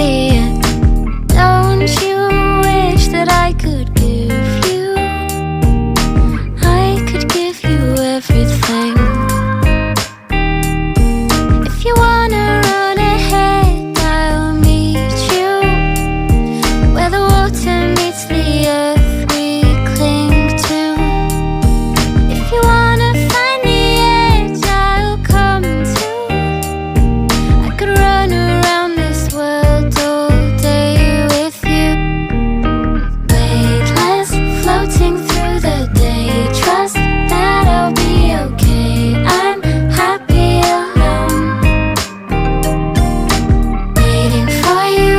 the end. Don't you wish that I could give you, I could give you everything. If you wanna run ahead, I'll meet you where the water meets the earth we cling to. If you wanna find the edge, I'll come too. I could run around this world all day with you. Weightless, floating through the day. Trust that I'll be okay. I'm happy alone, waiting for you.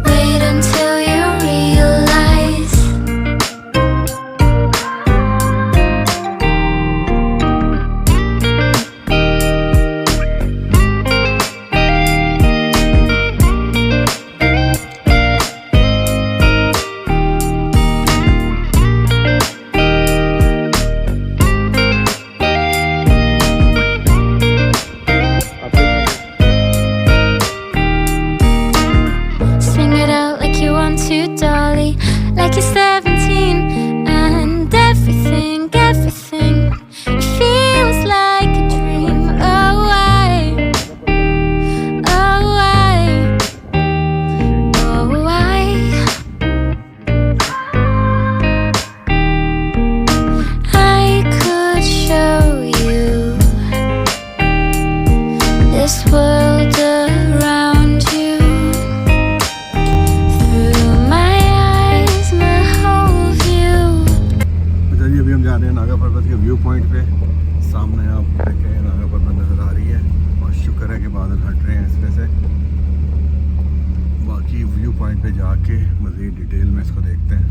Wait until you realize. Sing it out like you want to, Dolly, like you're 17, and everything it feels like a dream. Oh, I could show you this world around you. Through my eyes, my whole view. अच्छा जी, अभी हम जा रहे हैं नागा पर्वत के view point पे। सामने आप देखें नागा पर्वत नज़र आ रही है और शुक्र है कि बादल हट रहे हैं इसमें से। बाकी व्यू पॉइंट पे जाके मज़ीद डिटेल में इसको देखते हैं।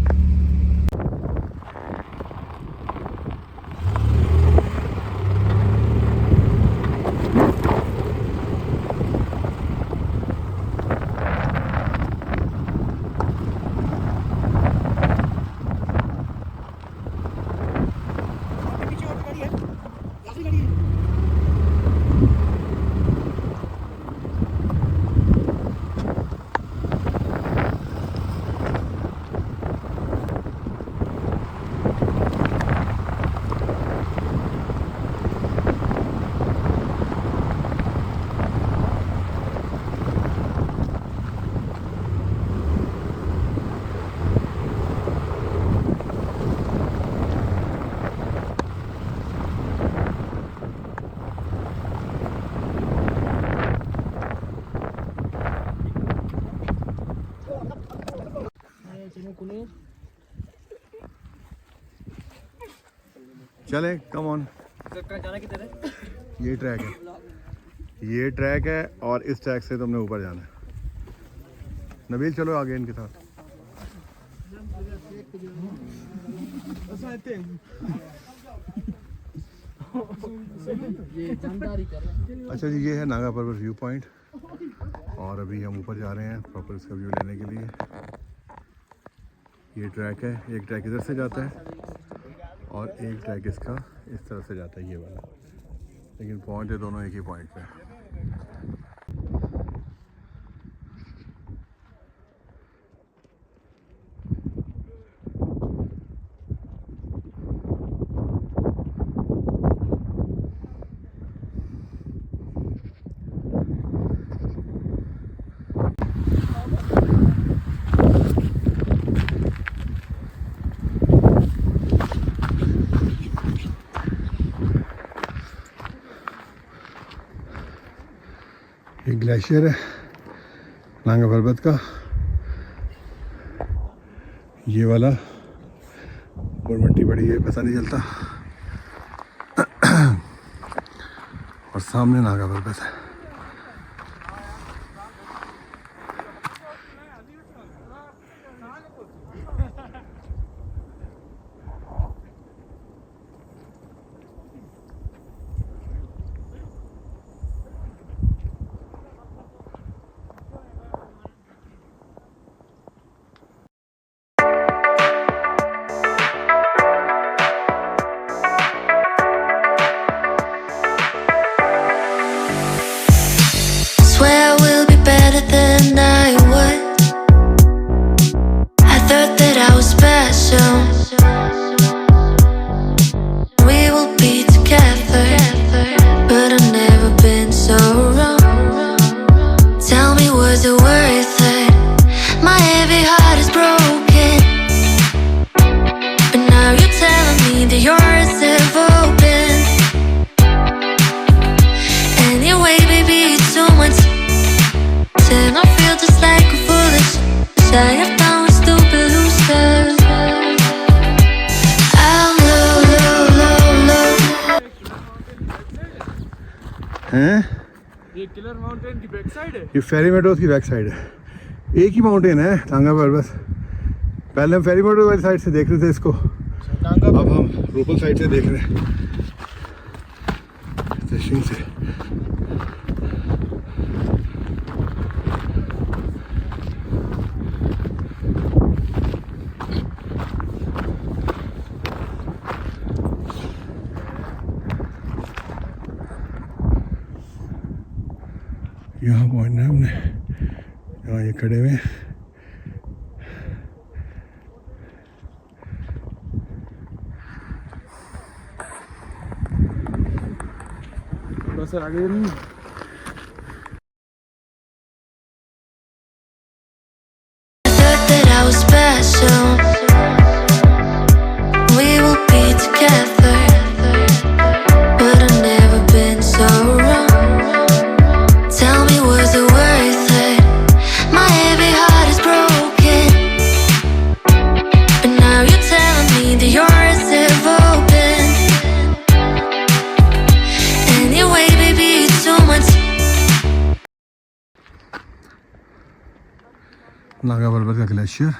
चले, कम ऑन। ये ट्रैक है, ये ट्रैक है और इस ट्रैक से तुमने ऊपर जाना है। नबील चलो आगे इनके साथ। अच्छा जी, ये है नागा पर्वत व्यू पॉइंट और अभी हम ऊपर जा रहे हैं प्रॉपर इसका व्यू लेने के लिए। ये ट्रैक है, एक ट्रैक इधर से जाता है और एक ट्रैक इसका इस तरफ से जाता है, ये वाला। लेकिन पॉइंट है दोनों एक ही पॉइंट पे। ये ग्लेशियर है नागा पर्वत का, ये वाला और मिट्टी बड़ी है, पता नहीं चलता। और सामने नागा पर्वत है। and I feel just like a foolish. Shy of down with stupid loser. I'm low, low, low, low. हैं ये किलर माउंटेन की बैक साइड है। ये फेरी मेडोज की बैक साइड है। एक ही माउंटेन है नांगा पर्वत। पहले हम फेरी मेडोज वाली साइड से देख रहे थे इसको, अब हम रूपल साइड से देख रहे हैं, स्टेशन से। यहाँ पहुँचना है हमने, यहाँ ये खड़े हुए हैं। बस आगे नहीं। Thought that I was special. We will be together, but I've never been so wrong. Tell me, was it worth it? My heavy heart is broken, but now you're telling me that yours have opened. Anyway, baby, it's too much. Naga पर्वत का glacier,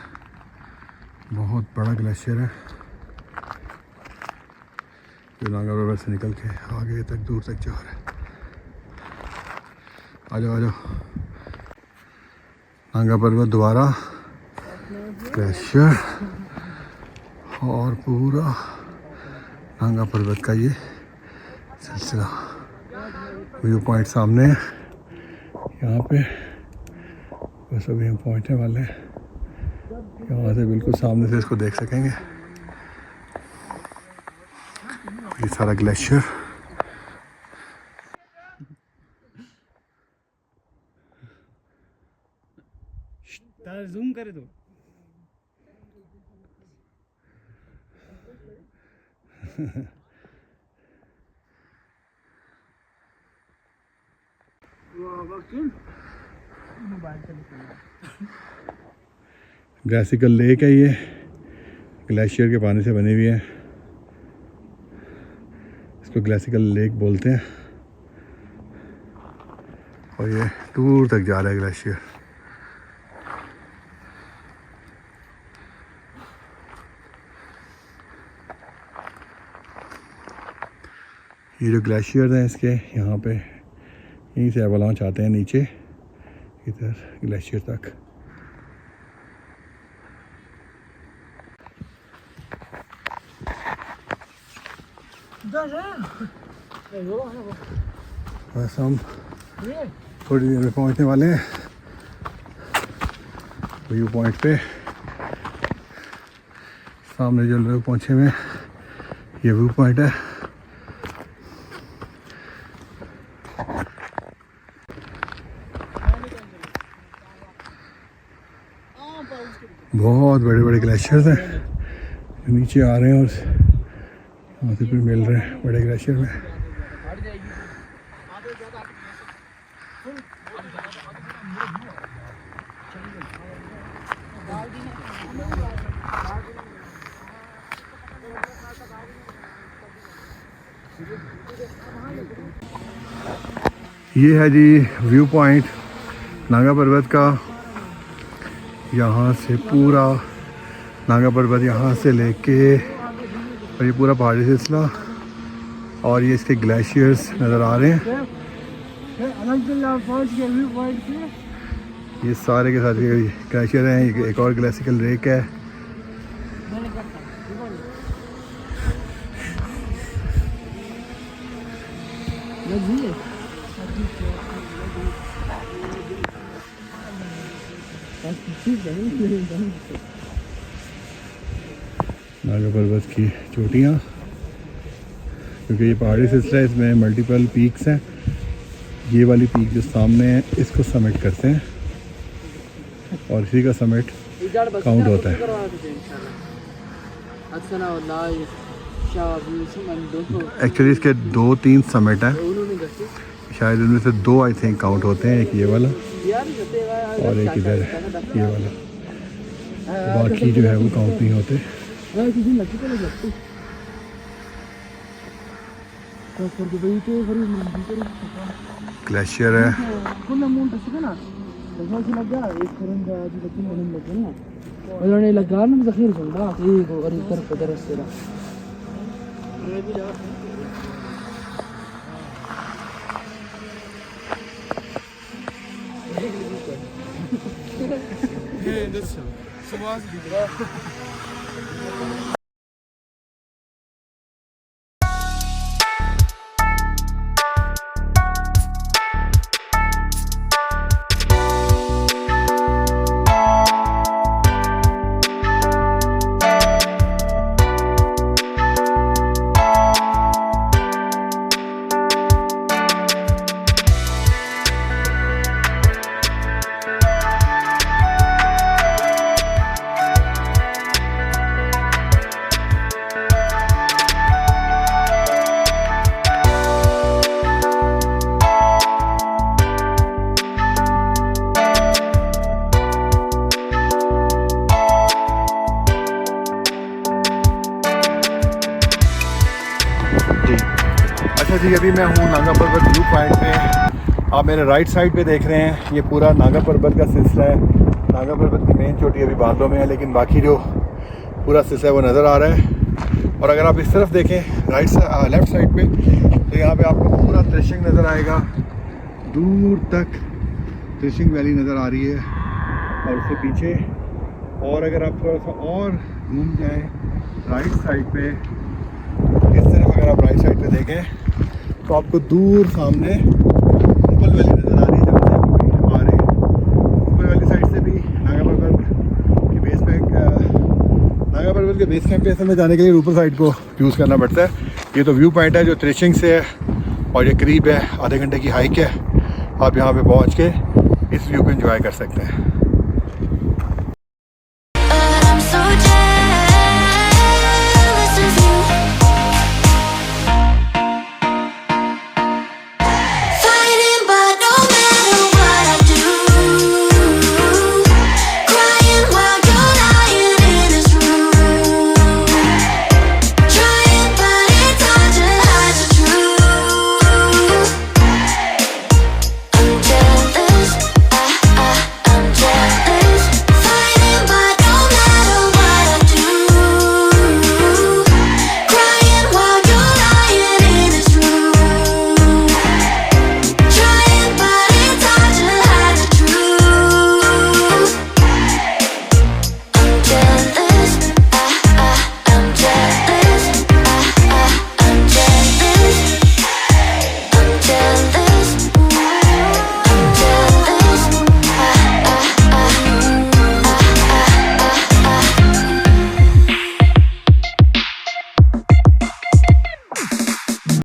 बहुत बड़ा glacier है जो नागा पर्वत से निकल के आगे तक दूर तक जा रहा है। आ जाओ आ जाओ। नागा पर्वत दोबारा ग्लेशियर और पूरा नागा पर्वत का ये सिलसिला। व्यू पॉइंट सामने है यहाँ पे, बस अभी हम पहुँचने वाले हैं। यहाँ से बिल्कुल सामने से इसको देख सकेंगे, ये सारा ग्लेशियर। जूम करे तो ग्लेशियर लेक है ये, ग्लेशियर के पानी से बनी हुई है, इसको ग्लेशियर लेक बोलते हैं। और ये दूर तक जा रहा है ग्लेशियर। ये जो ग्लेशियर हैं इसके यहाँ पे यहीं से एवलांच आते हैं नीचे इधर ग्लेशियर तक। बस हम थोड़ी देर में पहुंचने वाले हैं व्यू पॉइंट पे। सामने जो लोग पहुंचे हुए हैं ये व्यू पॉइंट है। बहुत बड़े बड़े ग्लेशियर्स हैं नीचे आ रहे हैं और वहाँ से फिर मिल रहे हैं बड़े ग्लेशियर में। ये है जी व्यू पॉइंट नागा पर्वत का। यहाँ से पूरा नागा पर्वत यहाँ से लेके और ये पूरा पहाड़ी सिलसिला और ये इसके ग्लेशियर्स नज़र आ रहे हैं। ये सारे के सारे ग्लेशियर हैं। एक और ग्लेशियल लेक है। नागा पर्वत की चोटियाँ, क्योंकि ये पहाड़ी सिलसिला है, इसमें मल्टीपल पीक्स हैं। ये वाली पीक जो सामने है इसको समिट करते हैं और इसी का समिट काउंट होता है। एक्चुअली इसके 2-3 समिट हैं, शायद उनमें से 2 आई थिंक काउंट होते हैं। एक ये वाला और एक इधर ये वाला, बाकी जो है वो काउंट नहीं होते। ग्लेशियर है। अच्छा जी, अभी मैं हूँ नागा पर्वत व्यू पॉइंट पे। आप मेरे राइट साइड पे देख रहे हैं, ये पूरा नागा पर्वत का सिलसिला है। नागा पर्वत की मेन चोटी अभी बादलों में है, लेकिन बाकी जो पूरा सिलसिला है वो नज़र आ रहा है। और अगर आप इस तरफ देखें लेफ़्ट साइड पे, तो यहाँ पे आपको पूरा त्रिशंग नज़र आएगा, दूर तक त्रिशंग वैली नज़र आ रही है। और उससे पीछे, और अगर आप थोड़ा सा और घूम जाएँ राइट साइड पे, इस तरफ अगर आप राइट साइड पे देखें तो आपको दूर सामने ऊपर वैली नज़र आ रही है, जहाँ से आप आ रहे हैं। ऊपर वाली साइड से भी नागा पर्वत के बेस कैंप पे असल में जाने के लिए ऊपर साइड को यूज़ करना पड़ता है। ये तो व्यू पॉइंट है जो त्रिशंग से है और ये करीब है आधे घंटे की हाइक है। आप यहाँ पे पहुँच के इस व्यू को एंजॉय कर सकते हैं।